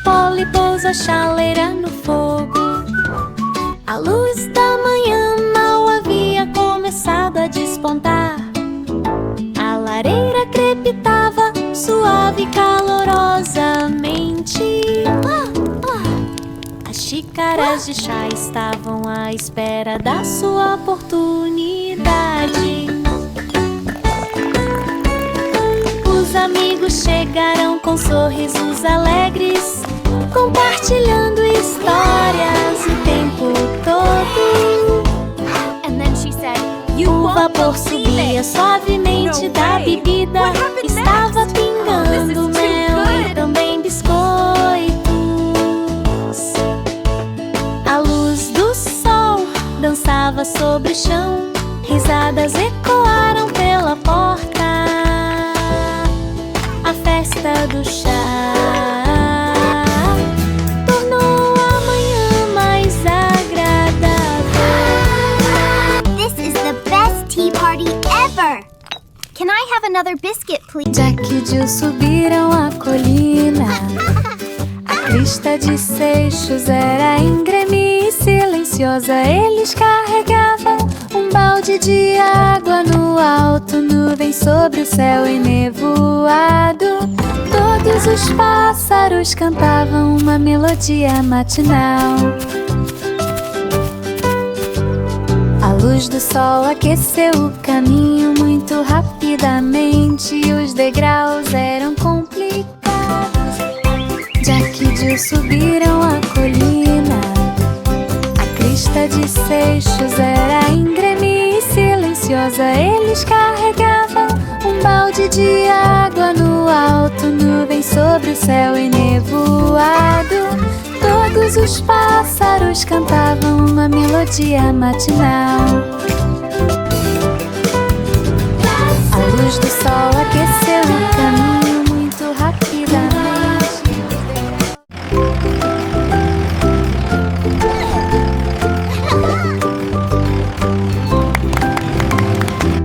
Polly pôs a chaleira no fogo. A luz da manhã mal havia começado a despontar. A lareira crepitava suave e calorosamente. As xícaras de chá estavam à espera da sua oportunidade. Os amigos chegaram com sorrisos alegres, compartilhando histórias o tempo todo. O vapor subia suavemente da bebida. Estava pingando mel e também biscoitos. A luz do sol dançava sobre o chão. Risadas ecoaram pela porta. A festa do chá tornou a manhã mais agradável. This is the best tea party ever! Can I have another biscuit, please? Jack e Jill subiram a colina. A crista de Seixos era íngreme e silenciosa. Eles carregavam um balde de água no alto, nuvens sobre o céu enevoado. Todos os pássaros cantavam uma melodia matinal. A luz do sol aqueceu o caminho muito rapidamente. Os degraus eram complicados. Jack e Jill subiram a colina. A crista de Seixos era íngreme e silenciosa. Eles carregavam um balde de água no alto, nuvens sobre o céu enevoado. Todos os pássaros cantavam uma melodia matinal. A luz do sol aqueceu o caminho muito rapidamente.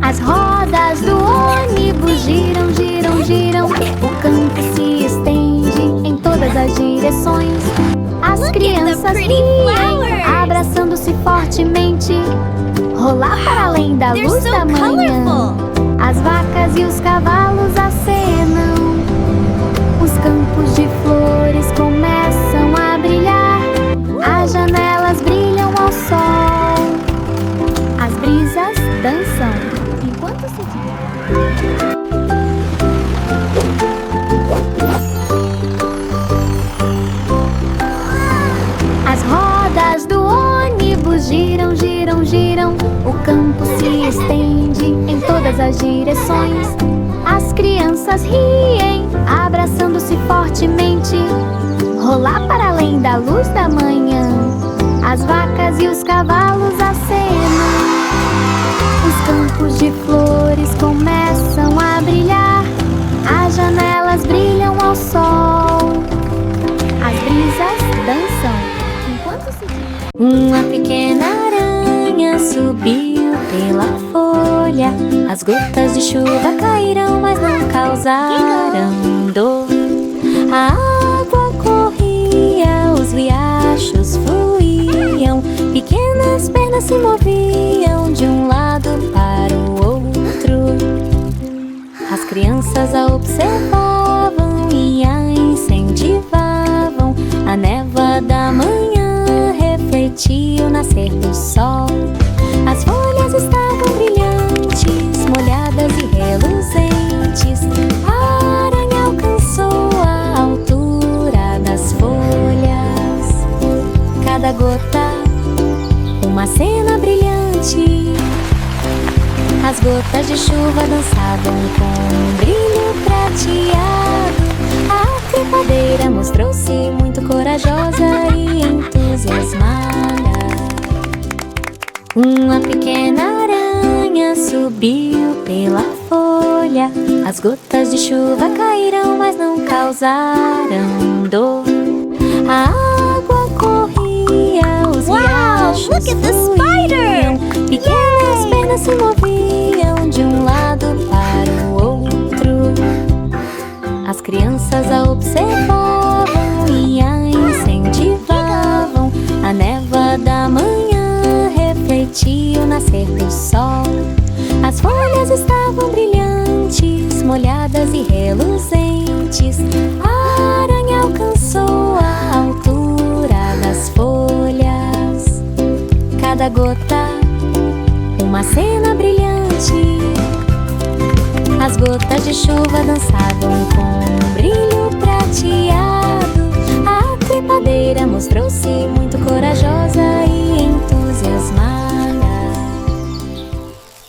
As rodas do ônibus giram, giram, giram. O campo se estende em todas as direções. As crianças riem, abraçando-se fortemente. Rolar para além da luz da manhã. As vacas e os cavalos acenam. Os campos de flores começam a brilhar. As janelas brilham ao sol. As brisas dançam enquanto se As rodas do ônibus giram, giram, giram. O campo se estende em todas as direções. As crianças riem, abraçando-se fortemente. Rolar para além da luz da manhã. As vacas e os cavalos acenam. Os campos de flores começam a brilhar. As janelas brilham ao sol. As brisas dançam enquanto se diz. Uma pequena aranha subiu pela folha. As gotas de chuva caíram, mas não causaram dor. A água corria, os riachos fluíam. Pequenas pernas se moviam de um lado para o outro. As crianças a observavam e a incentivavam. A névoa da manhã refletia o nascer do sol. As folhas estavam brilhantes, molhadas e reluzentes. A aranha alcançou a altura das folhas. Cada gota, uma cena brilhante. As gotas de chuva dançavam com um brilho prateado. A trepadeira mostrou-se muito corajosa e entusiasmada. Uma pequena aranha subiu pela folha. As gotas de chuva caíram, mas não causaram dor. A água corria, os riachos fluíam. Pequenas pernas se moviam de um lado para o outro. As crianças a observavam e a incentivavam. A névoa da manhã refletia o nascer do sol. As folhas estavam brilhantes, molhadas e reluzentes. A aranha alcançou a altura das folhas. Cada gota, uma cena brilhante. As gotas de chuva dançavam com um brilho prateado. A trepadeira mostrou-se muito corajosa e entusiasmada.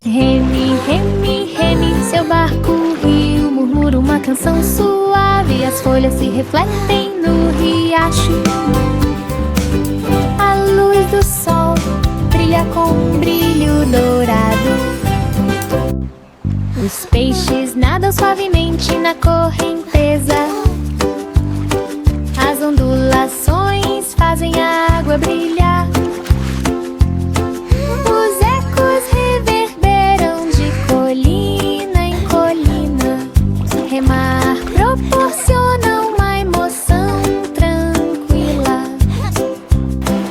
Reme, reme, reme, seu barco rio murmura uma canção suave. As folhas se refletem no riacho. A luz do sol brilha com um brilho dourado. Os peixes nadam suavemente na correnteza. As ondulações fazem a água brilhar. Os ecos reverberam de colina em colina. Remar proporciona uma emoção tranquila.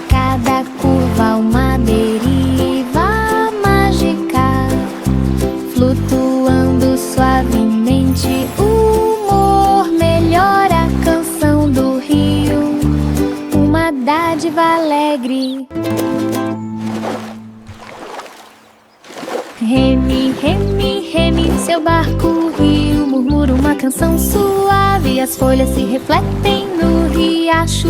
Cada curva uma deriva mágica. Flutuando suavemente, o humor melhora a canção do rio. Uma dádiva alegre. Reme, reme, reme, seu barco rio murmura uma canção suave. As folhas se refletem no riacho.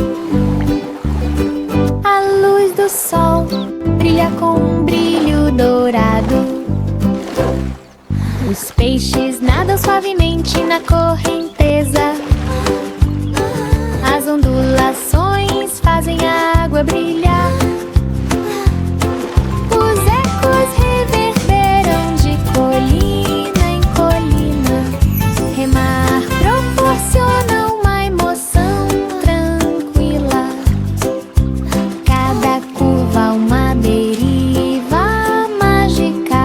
A luz do sol brilha com um brilho dourado. Os peixes nadam suavemente na correnteza. As ondulações fazem a água brilhar. Os ecos reverberam de colina em colina. Remar proporciona uma emoção tranquila. Cada curva uma deriva mágica.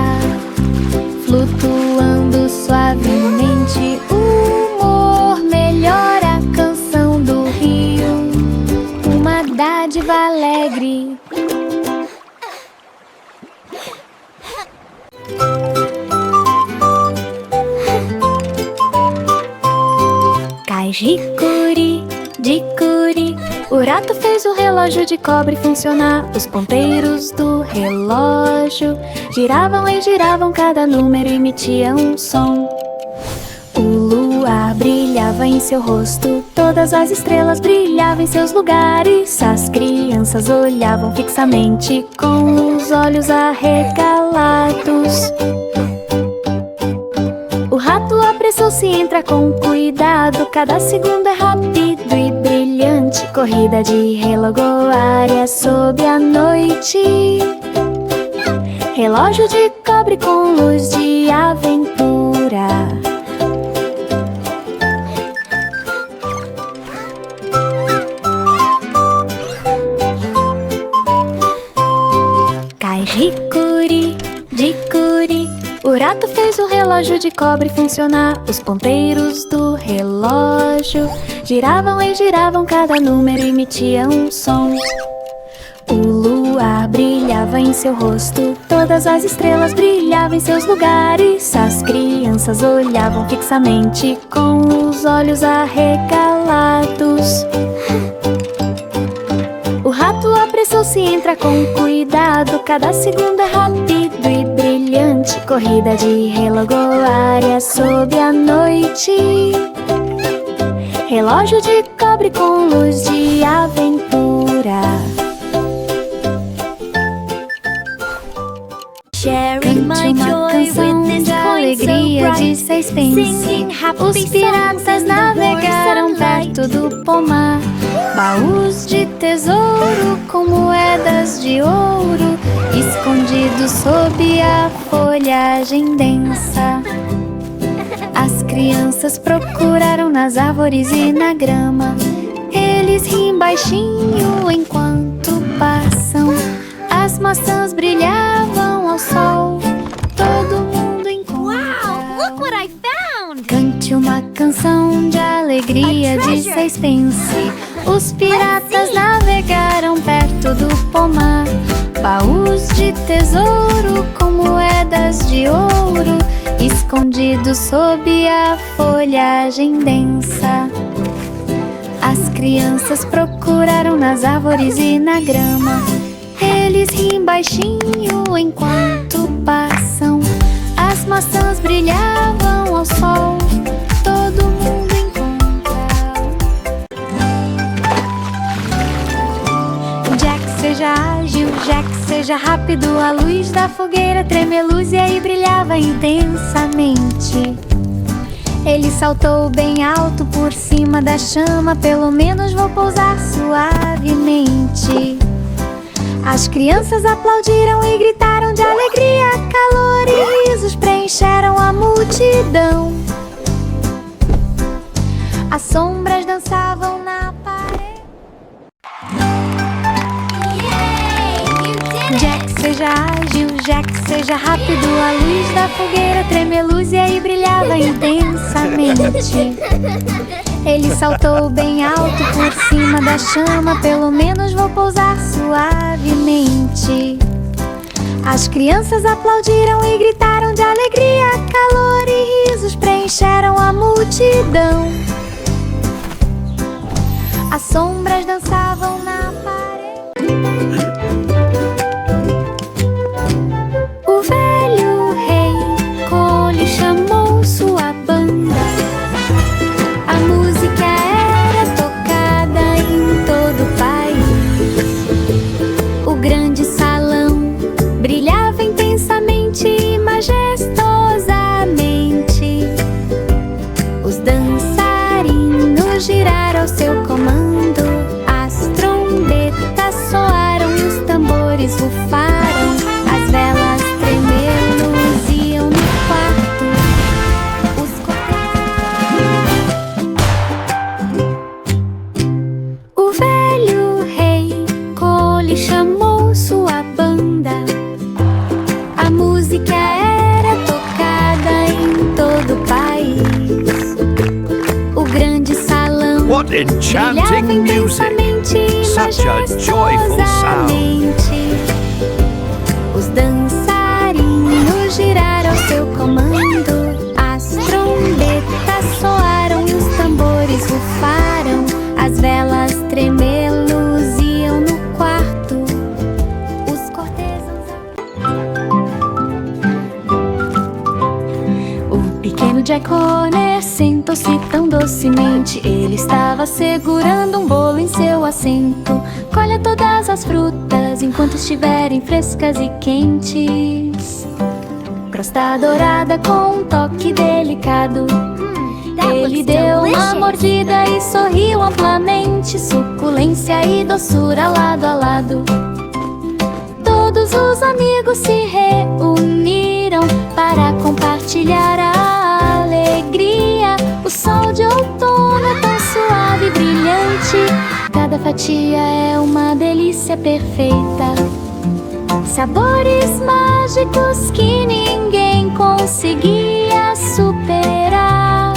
Flutuando suavemente, o humor melhora a canção do rio. Uma dádiva alegre. Cai jicuri, jicuri. O rato fez o relógio de cobre funcionar. Os ponteiros do relógio giravam e giravam, cada número emitia um som. O luar brilhava em seu rosto, todas as estrelas brilhavam em seus lugares. As crianças olhavam fixamente com os olhos arregalados. O rato apressou-se em entrar com cuidado. Cada segundo é rápido e brilhante. Corrida de relogoária sob a noite. Relógio de cobre com luz de aventura. Cai jicuri, jicuri. O rato fez o relógio de cobre funcionar. Os ponteiros do relógio giravam e giravam, cada número emitia um som. O luar brilhava em seu rosto, todas as estrelas brilhavam em seus lugares. As crianças olhavam fixamente com os olhos arregalados. O rato apressou-se em entrar com cuidado. Cada segundo é rápido e brilhante. Corrida de relogoária sob a noite. Relógio de cobre com luz de aventura. Cante uma canção de alegria de 6 pence. Os piratas navegaram perto do pomar. Baús de tesouro com moedas de ouro, escondidos sob a folhagem densa. As crianças procuraram nas árvores e na grama. Eles riem baixinho enquanto passam. As maçãs brilhavam ao sol. Todo mundo encontra. Wow, look what I found! Cante uma canção de alegria de 6 pence. Os piratas navegaram perto do pomar. Baús de tesouro com moedas de ouro, escondidos sob a folhagem densa. As crianças procuraram nas árvores e na grama. Eles riem baixinho enquanto passam. As maçãs brilhavam ao sol. Todo mundo encontra. Jack seja ágil, Jack seja rápido. A luz da fogueira tremeluzia e brilhava intensamente. Ele saltou bem alto por cima da chama. Pelo menos vou pousar suavemente. As crianças aplaudiram e gritaram de alegria. Calor e risos preencheram a multidão. As sombras dançavam na parede. Jack seja ágil, Jack seja rápido. A luz da fogueira tremeluzia e brilhava intensamente. Ele saltou bem alto por cima da chama. Pelo menos vou pousar suavemente. As crianças aplaudiram e gritaram de alegria. Calor e risos preencheram a multidão. As sombras dançavam na parede. O velho rei Cole chamou sua banda. A música era tocada em todo o país. O grande salão brilhava intensamente e majestosamente. Os dançarinos giraram ao seu comando. As trombetas soaram e os tambores rufaram. As velas tremeluziam no quarto. O velho rei Cole chamou sua banda. A música era tocada em todo o país. O grande salão What brilhava enchanting music! intensamente e Such a joyful sound! majestosamente. Os dançarinos giraram ao seu comando. As trombetas soaram e os tambores rufaram. As velas tremeluziam no quarto. Os cortesãos... O pequeno Jack Horner sentou-se tão docemente. Ele estava segurando um bolo em seu assento. Colha todas as frutas enquanto estiverem frescas e quentes. Crosta dourada com um toque delicado. Ele deu uma mordida e sorriu amplamente. Suculência e doçura lado a lado. Todos os amigos se reuniram para compartilhar a alegria. O sol de outono é tão suave e brilhante. Cada fatia é uma delícia perfeita. Sabores mágicos que ninguém conseguia superar.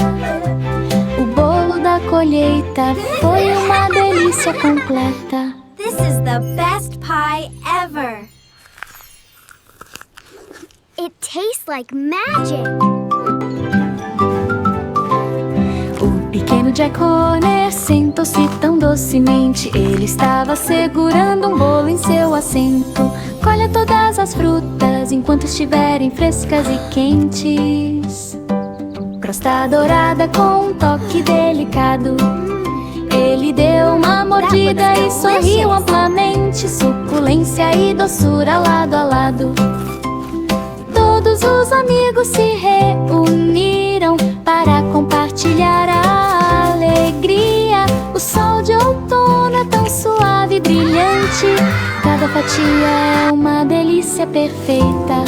O bolo da colheita foi uma delícia completa. This is the best pie ever. It tastes like magic. O pequeno Jack Horner sentou-se tão docemente. Ele estava segurando um bolo em seu assento. Colha todas as frutas enquanto estiverem frescas e quentes. Crosta dourada com um toque delicado. Ele deu uma mordida e sorriu amplamente. Suculência e doçura lado a lado. Todos os amigos se reuniram para compartilhar a alegria. O sol de outono é tão suave e brilhante. Cada fatia é uma delícia perfeita.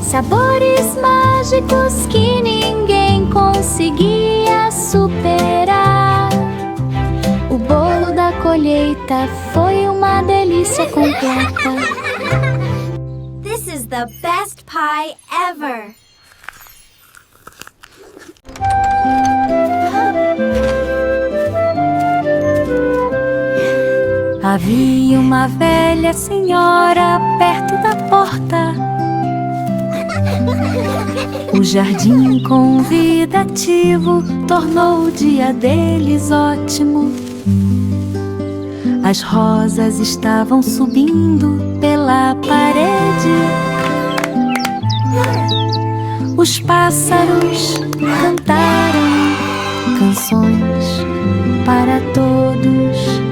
Sabores mágicos que ninguém conseguia superar. O bolo da colheita foi uma delícia completa. This is the best pie ever. Havia uma velha senhora perto da porta. O jardim convidativo tornou o dia deles ótimo. As rosas estavam subindo pela parede. Os pássaros cantaram canções para todos.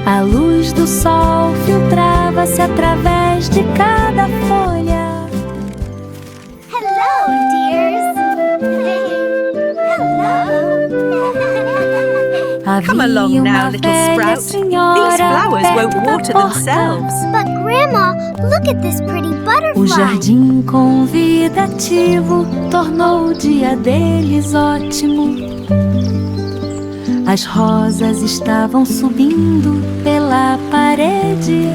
A luz do sol filtrava-se através de cada folha. Hello, dears. Hello. Come along now, little Sprout. These flowers won't water themselves. But Grandma, look at this pretty butterfly. O jardim convidativo tornou o dia deles ótimo. As rosas estavam subindo pela parede.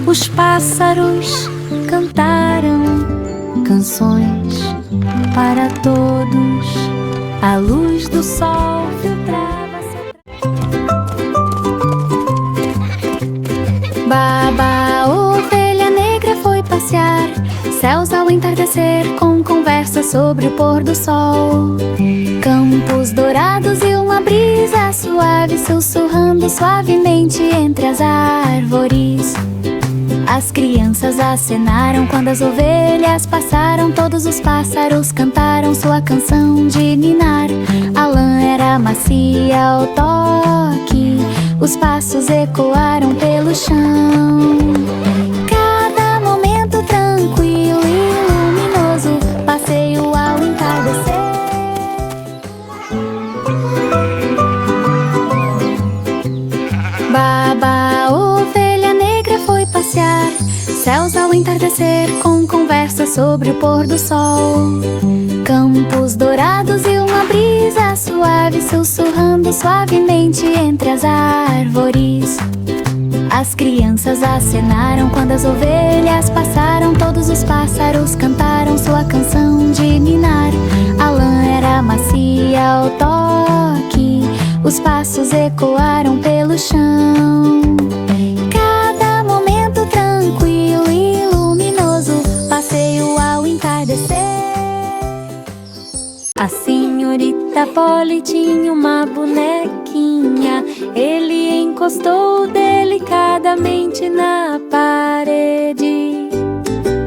Os pássaros cantaram canções para todos. A luz do sol filtrava-se. Baba, ovelha negra, foi passear. Céus ao entardecer com conversa sobre o pôr do sol. Campos dourados e uma brisa suave sussurrando suavemente entre as árvores. As crianças acenaram quando as ovelhas passaram. Todos os pássaros cantaram sua canção de ninar. A lã era macia ao toque, os passos ecoaram pelo chão. Cada momento tranquilo e luminoso, passeio ao entardecer. Baba, ovelha negra, foi passear. Céus ao entardecer com conversa sobre o pôr do sol. Campos dourados e uma brisa suave sussurrando suavemente entre as árvores. As crianças acenaram quando as ovelhas passaram. Todos os pássaros cantaram sua canção de ninar. A lã era macia ao toque, os passos ecoaram pelo chão. Cada momento tranquilo e luminoso, passeio ao entardecer. A senhorita Polly tinha uma bonequinha. Ele encostou delicadamente na parede.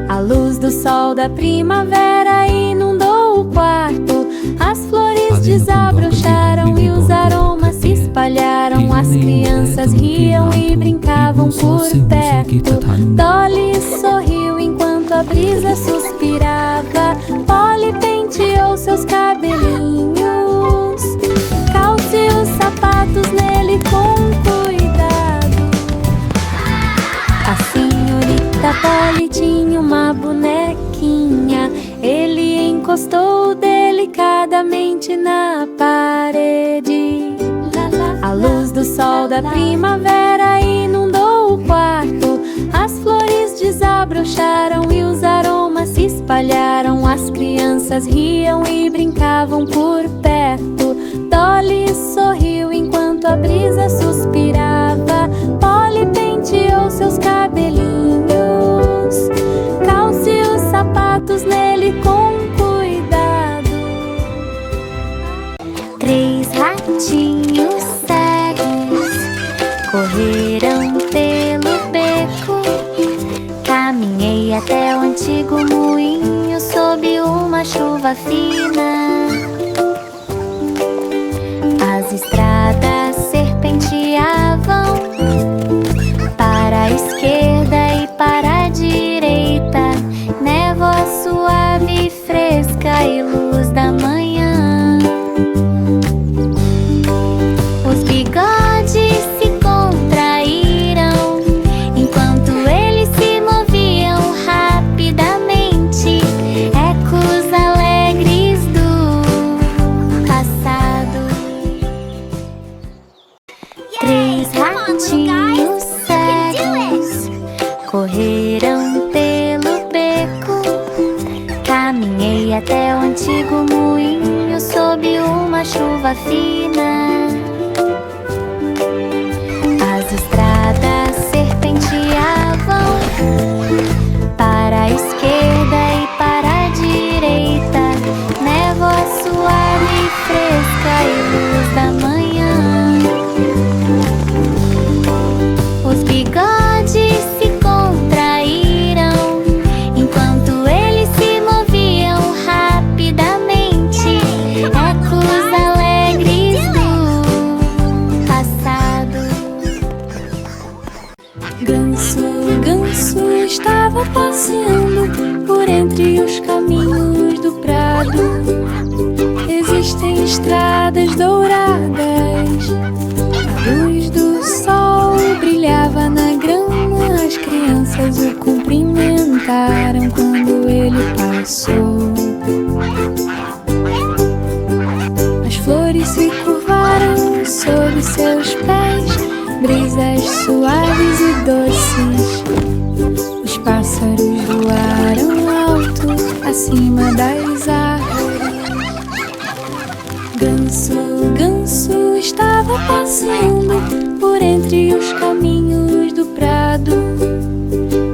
A luz do sol da primavera inundou o quarto. As flores desabrocharam e os aromas se espalharam. As crianças riam e brincavam por perto. Dolly sorriu enquanto a brisa suspirava. Polly penteou seus cabelinhos. Calce os sapatos nele com cuidado. A senhorita Polly tinha uma bonequinha. Ele encostou delicadamente na parede. A luz do sol da primavera inundou o quarto. As flores desabrocharam e os aromas se espalharam. As crianças riam e brincavam por perto. Dolly sorriu enquanto a brisa suspirava. Polly penteou seus cabelinhos. Calce os sapatos nele com cuidado. 3 ratinhos cegos correram pelo beco. Caminhei até o antigo moinho sob uma chuva fina. As estradas serpenteavam para a esquerda e para a direita. Névoa suave, fresca e luz da manhã. Os bigodes se contraíram enquanto eles se moviam rapidamente. Ecos alegres do passado. 3 ratinhos cegos correram pelo beco. Caminhei até o antigo moinho sob uma chuva fina. estradas douradas. A luz do sol brilhava na grama. As crianças o cumprimentaram quando ele passou. As flores se curvaram sob seus pés, brisas suaves e doces. Os pássaros voaram alto acima das árvores. Ganso estava passando por entre os caminhos do prado.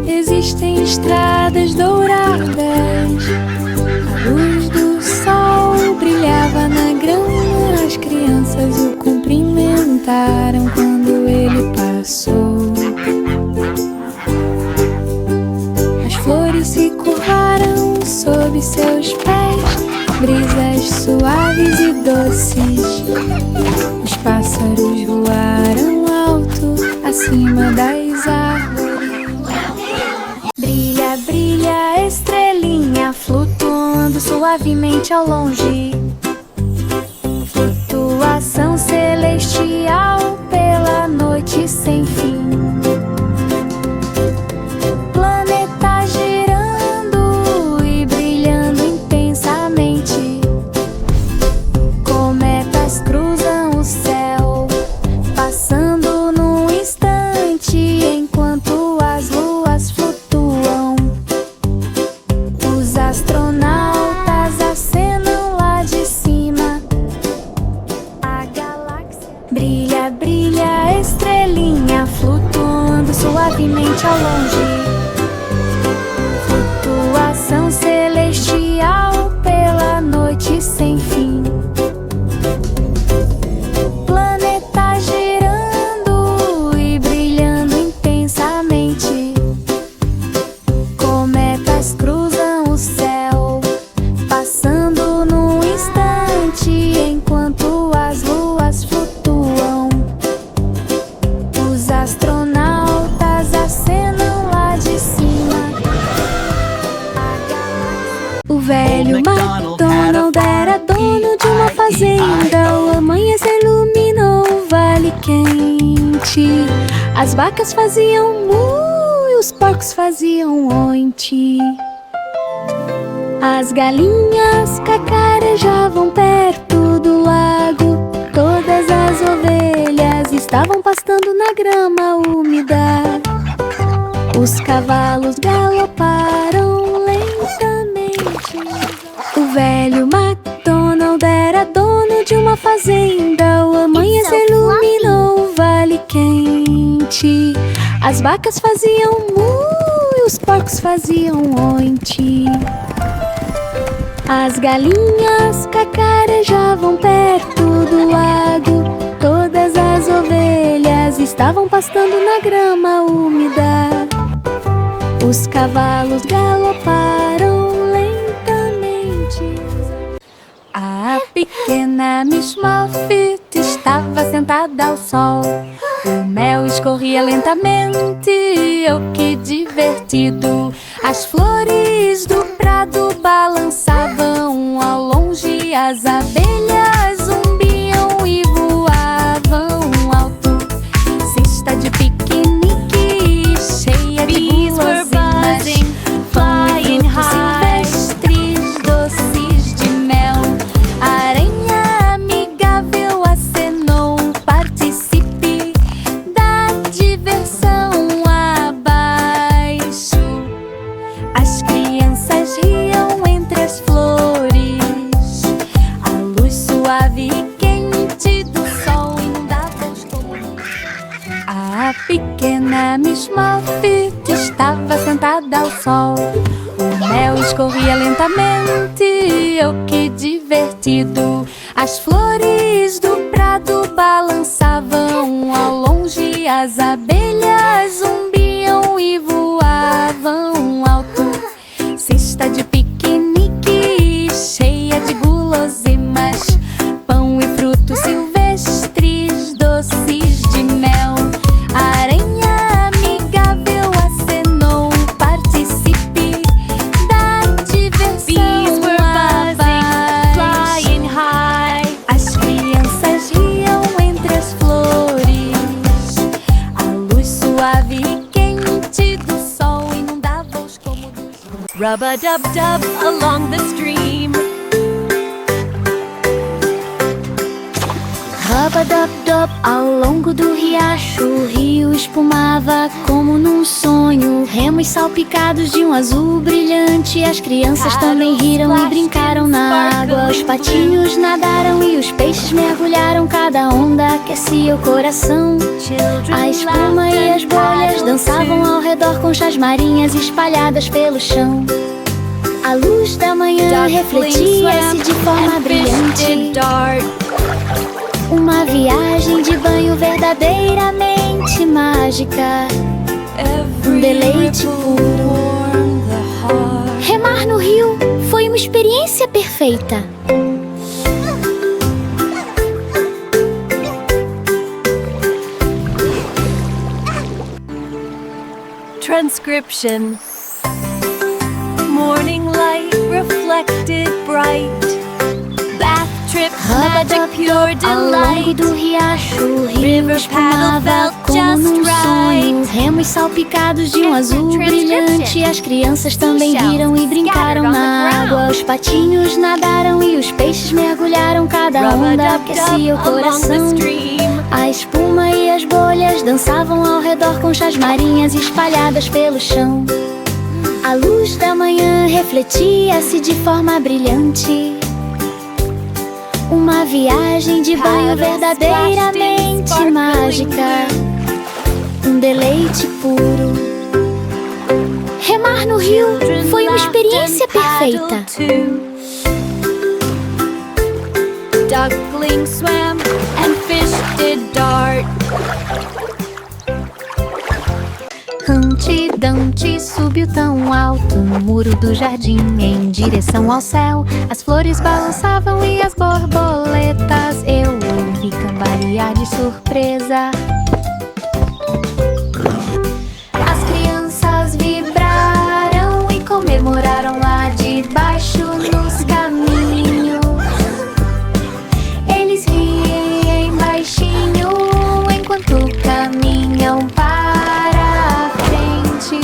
Existem estradas douradas. A luz do sol brilhava na grama. As crianças o cumprimentaram quando ele passou. As flores se curvaram sob seus pés, brisas suaves e doces. Os pássaros voaram alto acima das árvores. Brilha, brilha, estrelinha, flutuando suavemente ao longe. Flutuação celestial pela noite sem fim. Planeta girando e brilhando intensamente. Cometas cruzam o céu, passando num instante, enquanto as luas flutuam. Os astronautas acenam lá de cima. A galáxia brilha, brilha, estrelinha, flutuando suavemente ao longe. Flutuação celestial pela noite sem fim. Planeta girando e brilhando intensamente. Cometas cruzam o céu, passando num instante, enquanto as luas flutuam. Os astronautas acenam lá de cima. O velho MacDonald era dono de uma fazenda. O amanhecer iluminou o vale quente. As vacas faziam mu e os porcos faziam ointe. As galinhas cacarejavam perto do lago. Todas as ovelhas estavam pastando na grama úmida. Os cavalos galoparam lentamente. O velho MacDonald era dono de uma fazenda. O amanhecer iluminou o vale quente. As vacas faziam mu e os porcos faziam ointe. As galinhas cacarejavam perto do lago. Todas as ovelhas estavam pastando na grama úmida. Os cavalos galoparam lentamente. A pequena Miss Muffet estava sentada ao sol. O mel escorria lentamente, oh que divertido. As flores do prado balançavam ao longe. As abelhas zumbiam e voavam alto. Cesta de piquenique cheia de guloseimas, flying high, silvestres, doces de mel. Aranha amigável acenou, participe da diversão abaixo. As crianças riam entre as flores. A luz suave e quente do sol inundava os touros. A pequena Miss Muffet estava sentada ao sol. O mel escorria lentamente, oh que divertido. As flores do prado balançavam ao longe. As abelhas zumbiam e voavam alto. Cesta de piquenique cheia de guloseimas, pão e frutos silvestres, doces de mel. Aranha amigável acenou, participe da diversão abaixo. Rub-a-dub-dub along the stream. Rub-a-dub-dub ao longo do riacho, o rio espumava como num sonho. Remos salpicados de um azul brilhante, as crianças também riram e brincaram na água. Os patinhos nadaram e os peixes mergulharam, cada onda aquecia o coração. A espuma e as bolhas dançavam ao redor, conchas marinhas espalhadas pelo chão. A luz da manhã refletia-se de forma brilhante. Uma viagem de banho verdadeiramente mágica, um deleite puro. Remar no rio foi uma experiência perfeita. Transcription. Morning light reflected bright. Bath trip, magic pure Ao longo delight. do riacho, o rio espumava como num sonho. Remos salpicados de um azul brilhante, as crianças também riram e brincaram na água. Os patinhos nadaram e os peixes mergulharam, cada onda aquecia o coração. A espuma e as bolhas dançavam ao redor, conchas marinhas espalhadas pelo chão. A luz da manhã refletia-se de forma brilhante. Uma viagem de banho verdadeiramente mágica, um deleite puro. Remar no rio foi uma experiência perfeita. Duckling swam and fish did dart. Humpty Dumpty subiu tão alto no muro do jardim, em direção ao céu. As flores balançavam e as borboletas eu ouvi cambalear de surpresa. As crianças vibraram e comemoraram lá de baixo nos caminhos. Eles riem baixinho enquanto caminham para a frente.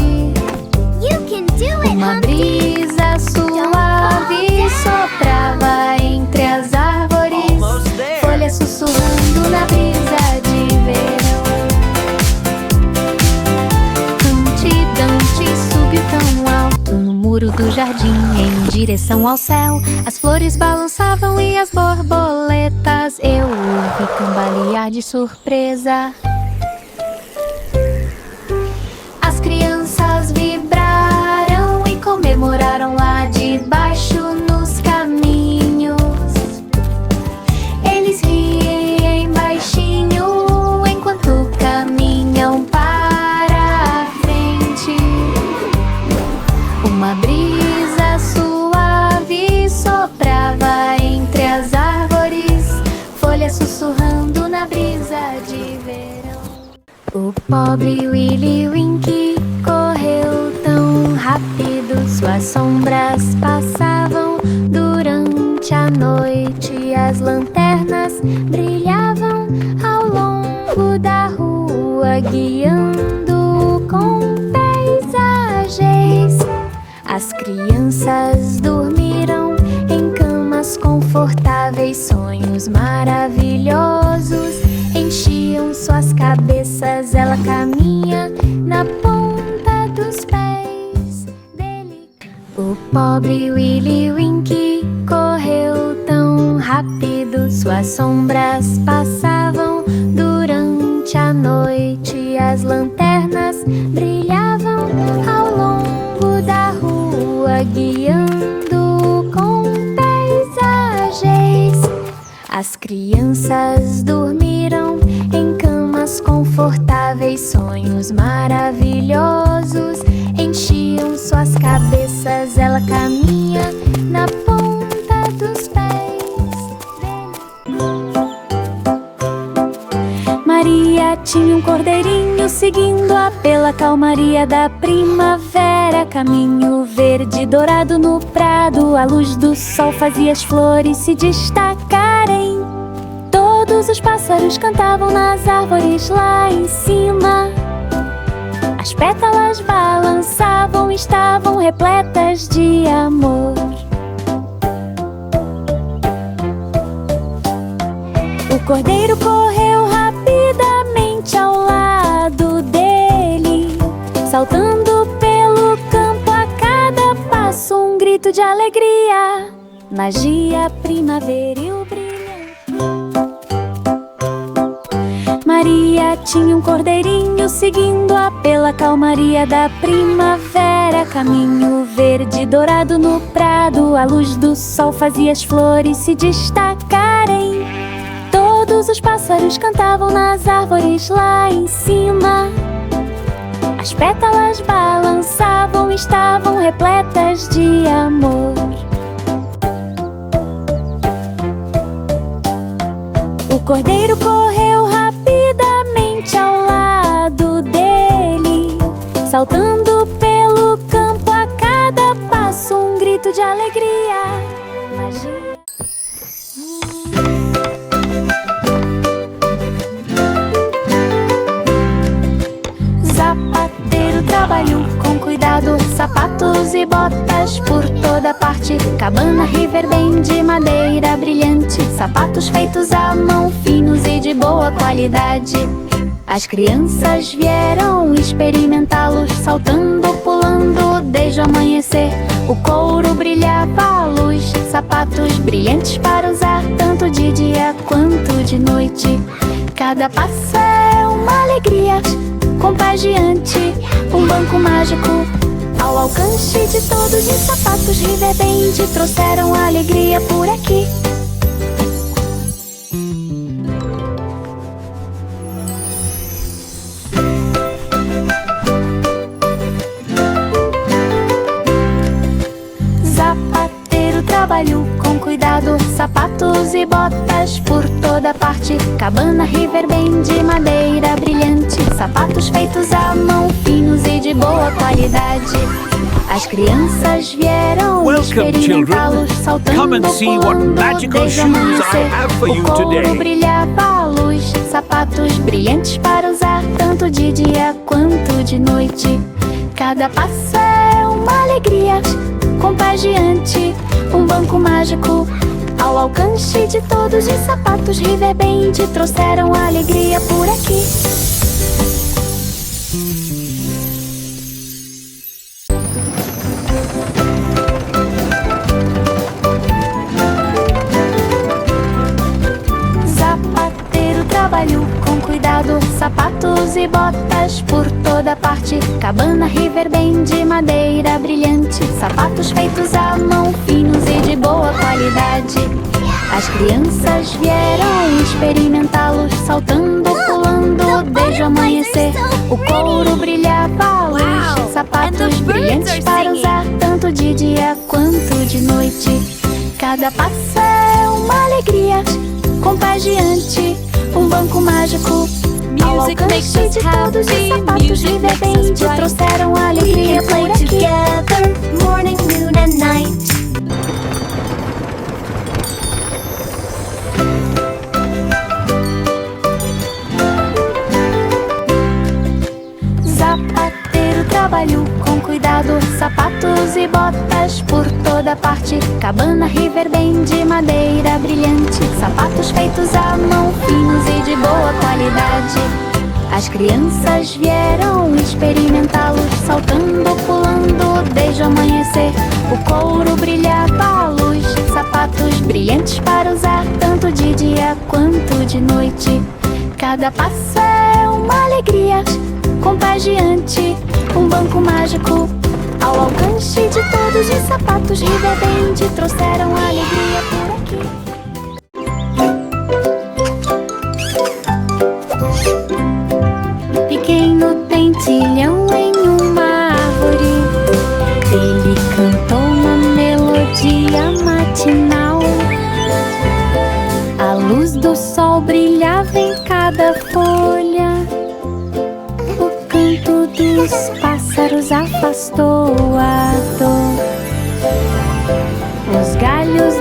Uma brisa suave soprava entre as árvores, folhas sussurrando na brisa de verão. Humpty Dumpty subiu tão alto no muro do jardim, em direção ao céu. As flores balançavam e as borboletas eu ouvi cambalear de surpresa. As crianças vibraram e comemoraram lá de baixo nos caminhos. Eles riem baixinho enquanto caminham para a frente. Uma brisa suave soprava entre as árvores, folhas sussurrando na brisa de verão. O pobre Willy Winky correu tão rápido, suas sombras passavam durante a noite. As lanternas brilhavam ao longo da rua, guiando com paisagens. As crianças dormiram em camas confortáveis, sonhos maravilhosos enchiam suas cabeças. Ela caminha na ponta dos pés dele. O pobre Willy Winky correu tão rápido, suas sombras passavam durante a noite. As lanternas brilhavam ao longo da rua, guiando com paisagens. As crianças dormiram em camas confortáveis, sonhos maravilhosos enchiam suas cabeças. Ela caminha na ponta dos pés dele. Maria tinha um cordeirinho seguindo-a pela calmaria da primavera. Caminho verde dourado no prado, a luz do sol fazia as flores se destacarem. Todos os pássaros cantavam nas árvores lá em cima. As pétalas balançavam, estavam repletas de amor. O cordeiro correu rapidamente ao lado dele, saltando pelo campo a cada passo, um grito de alegria. Magia primaveril brilhante. Maria tinha um cordeirinho seguindo-a pela calmaria da primavera. Caminho verde dourado no prado, a luz do sol fazia as flores se destacarem. Todos os pássaros cantavam nas árvores lá em cima. As pétalas balançavam, estavam repletas de amor. O cordeiro correu rapidamente ao lado dele, saltando pelo campo a cada passo, um grito de alegria. Magia. Zapateiro trabalhou com cuidado, sapatos e botas por toda parte. Cabana Riverbend de madeira brilhante, sapatos feitos à mão, finos e de boa qualidade. As crianças vieram experimentá-los, saltando, pulando desde o amanhecer. O couro brilhava à luz, sapatos brilhantes para usar, tanto de dia quanto de noite. Cada passo é uma alegria contagiante, um banco mágico ao alcance de todos. Os sapatos Riverbend trouxeram alegria por aqui. Zapateiro trabalhou com cuidado, sapatos e botas por toda parte. Cabana Riverbend de madeira brilhante, sapatos feitos à mão, finos e de boa qualidade. As crianças vieram experimentá-los, saltando, pulando desde o amanhecer. O couro brilhava à luz, sapatos brilhantes para usar, tanto de dia quanto de noite. Cada passo é uma alegria contagiante, um banco mágico ao alcance de todos. Os sapatos Riverbend trouxeram alegria por aqui. Zapateiro trabalhou com cuidado, sapatos e botas por toda parte. Cabana Riverbend de madeira brilhante, sapatos feitos à mão, finos e de boa qualidade. As crianças vieram experimentá-los, saltando, pulando desde o amanhecer. O couro brilhava à luz, sapatos brilhantes para usar, tanto de dia quanto de noite. Cada passo é uma alegria contagiante, um banco mágico ao alcance de todos. Os sapatos Riverbend trouxeram alegria por aqui. Together, morning, noon and night. Zapateiro trabalhou com cuidado, sapatos e botas por toda parte. Cabana Riverbend de madeira brilhante, sapatos feitos à mão, finos e de boa qualidade. As crianças vieram experimentá-los, saltando, pulando desde o amanhecer. O couro brilhava à luz, sapatos brilhantes para usar, tanto de dia quanto de noite. Cada passo é uma alegria contagiante, um banco mágico ao alcance de todos. Os sapatos Riverbend trouxeram alegria por aqui. Pequeno tentilhão em uma árvore, ele cantou uma melodia matinal. A luz do sol brilhava em cada folha, o canto dos pássaros afastou a dor. Os galhos